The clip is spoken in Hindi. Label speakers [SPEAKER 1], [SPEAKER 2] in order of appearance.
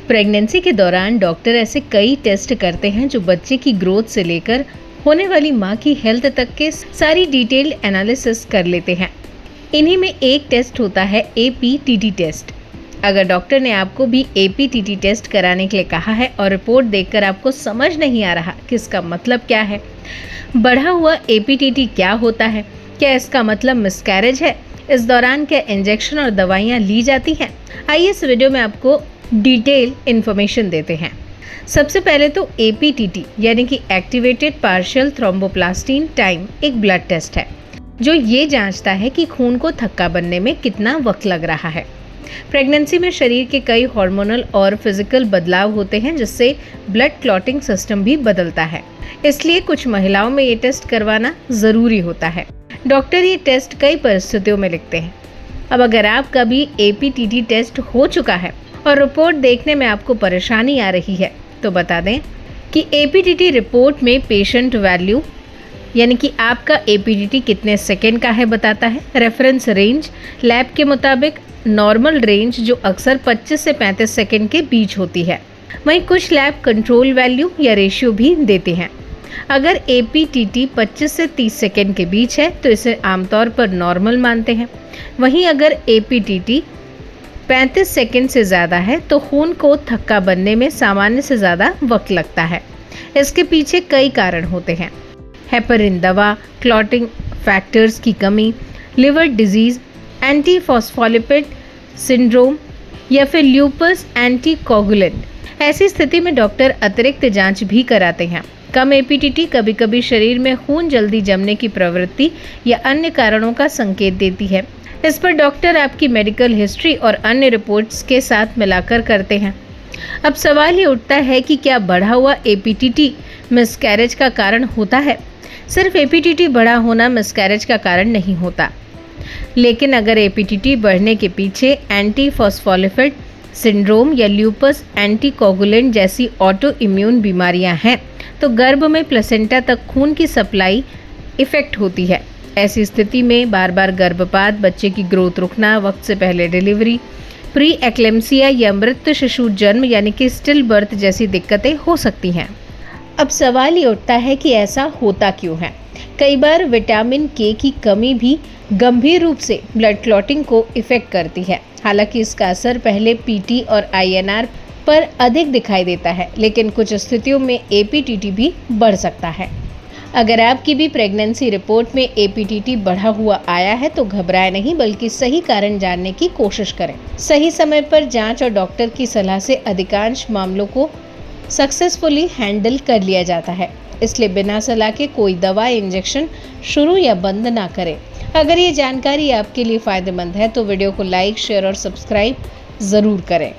[SPEAKER 1] प्रेगनेंसी के दौरान डॉक्टर ऐसे कई टेस्ट करते हैं जो बच्चे की ग्रोथ से लेकर होने वाली माँ की हेल्थ तक के सारी डिटेल्ड एनालिसिस कर लेते हैं। इन्हीं में एक टेस्ट होता है APTT टेस्ट। अगर डॉक्टर ने आपको भी APTT टेस्ट कराने के लिए कहा है और रिपोर्ट देखकर आपको समझ नहीं आ रहा कि इसका मतलब क्या है, बढ़ा हुआ APTT क्या होता है, क्या इसका मतलब मिसकैरेज है, इस दौरान क्या इंजेक्शन और दवाइयाँ ली जाती हैं, आइए इस वीडियो में आपको डिटेल इन्फॉर्मेशन देते हैं। सबसे पहले तो APTT यानी कि एक्टिवेटेड पार्शियल थ्रोम्बोप्लास्टिन टाइम एक ब्लड टेस्ट है जो ये जांचता है कि खून को थक्का बनने में कितना वक्त लग रहा है। प्रेगनेंसी में शरीर के कई हार्मोनल और फिजिकल बदलाव होते हैं जिससे ब्लड क्लॉटिंग सिस्टम भी बदलता है, इसलिए कुछ महिलाओं में ये टेस्ट करवाना ज़रूरी होता है। डॉक्टर ये टेस्ट कई परिस्थितियों में लिखते हैं। अब अगर आपका भी APTT टेस्ट हो चुका है और रिपोर्ट देखने में आपको परेशानी आ रही है तो बता दें कि APTT रिपोर्ट में पेशेंट वैल्यू यानी कि आपका APTT कितने सेकेंड का है बताता है। रेफरेंस रेंज लैब के मुताबिक नॉर्मल रेंज जो अक्सर 25 से 35 सेकेंड के बीच होती है। वहीं कुछ लैब कंट्रोल वैल्यू या रेशियो भी देते हैं। अगर APTT 25 से 30 सेकेंड के बीच है तो इसे आमतौर पर नॉर्मल मानते हैं। वहीं अगर APTT 35 सेकेंड से ज़्यादा है तो खून को थक्का बनने में सामान्य से ज़्यादा वक्त लगता है। इसके पीछे कई कारण होते हैं। हेपरिन दवा, क्लॉटिंग फैक्टर्स की कमी, लिवर डिजीज़, एंटीफॉस्फोलिपिड सिंड्रोम या फिर ल्यूपस एंटीकोगुलेंट। ऐसी स्थिति में डॉक्टर अतिरिक्त जांच भी कराते हैं। कम APTT कभी कभी शरीर में खून जल्दी जमने की प्रवृत्ति या अन्य कारणों का संकेत देती है। इस पर डॉक्टर आपकी मेडिकल हिस्ट्री और अन्य रिपोर्ट्स के साथ मिलाकर करते हैं। अब सवाल ये उठता है कि क्या बढ़ा हुआ APTT मिसकैरेज का कारण होता है? सिर्फ APTT बढ़ा होना मिसकैरेज का कारण नहीं होता, लेकिन अगर APTT बढ़ने के पीछे एंटीफॉस्फोलिपिड सिंड्रोम या ल्यूपस एंटीकोगुलेंट जैसी ऑटो इम्यून बीमारियां हैं तो गर्भ में प्लेसेंटा तक खून की सप्लाई इफेक्ट होती है। ऐसी स्थिति में बार बार गर्भपात, बच्चे की ग्रोथ रुकना, वक्त से पहले डिलीवरी, प्री एक्लेम्सिया या मृत शिशु जन्म यानी कि स्टिल बर्थ जैसी दिक्कतें हो सकती हैं। अब सवाल ये उठता है कि ऐसा होता क्यों है? कई बार विटामिन K की कमी भी गंभीर रूप से ब्लड क्लॉटिंग को इफेक्ट करती है। हालांकि इसका असर पहले PT और INR पर अधिक दिखाई देता है, लेकिन कुछ स्थितियों में APTT भी बढ़ सकता है। अगर आपकी भी प्रेगनेंसी रिपोर्ट में APTT बढ़ा हुआ आया है तो घबराएं नहीं, बल्कि सही कारण जानने की कोशिश करें। सही समय पर जांच और डॉक्टर की सलाह से अधिकांश मामलों को सक्सेसफुली हैंडल कर लिया जाता है, इसलिए बिना सलाह के कोई दवा इंजेक्शन शुरू या बंद ना करें। अगर ये जानकारी आपके लिए फ़ायदेमंद है तो वीडियो को लाइक, शेयर और सब्सक्राइब ज़रूर करें।